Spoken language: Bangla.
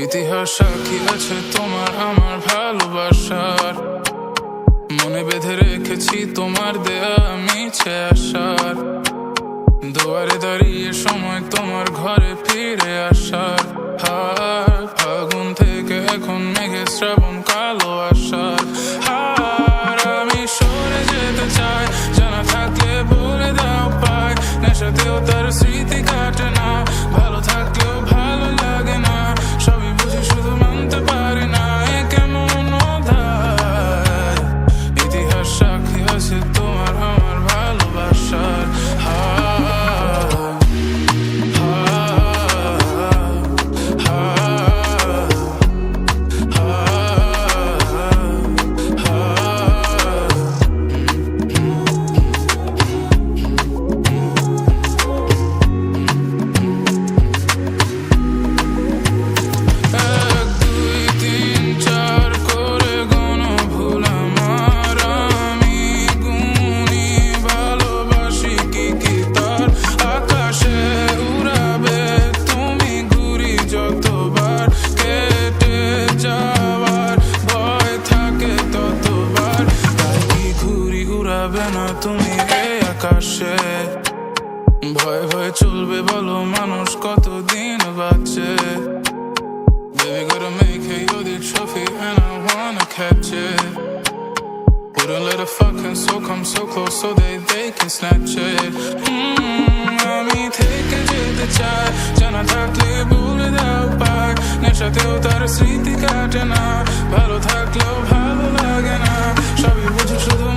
ইতিহাস সাক্ষী আছে তোমার আমার ভালোবাসার, মনে বেঁধে রেখেছি তোমার দেয়া মিছে আসার, দুয়ারে দাঁড়িয়ে সময় তোমার ঘরে ফিরে আসার হার, ফাগুন থেকে এখন মেঘে শ্রাবণ কালো আসার হার। আমি সরে যেতে চাই, জানা থাকলে বলে দাও পাই, নেশাতেও তার স্মৃতি কাটে না, ভালো থাকলেও ভালো লাগে না, সবই বুঝি শুধু মানতে পারি না, এ কেমন অধ্যায়। ইতিহাস সাক্ষী আছে তোমার আমার ভালোবাসার না তুমি এই আকাশে, ভয়ে ভয়ে চলবে বলো মানুষ কতদিন বাঁচে। Baby gotta make it, you're the trophy and I wanna catch it. Wouldn't let a fucking soul come so close so they can snatch it. আমি থেকে যেতে চাই, জানা থাকলে বলে দাও পাই, নেশাতেও তার স্মৃতি কাটে না, ভালো থাকলেও ভালো লাগে না, সবই বুঝে শুধু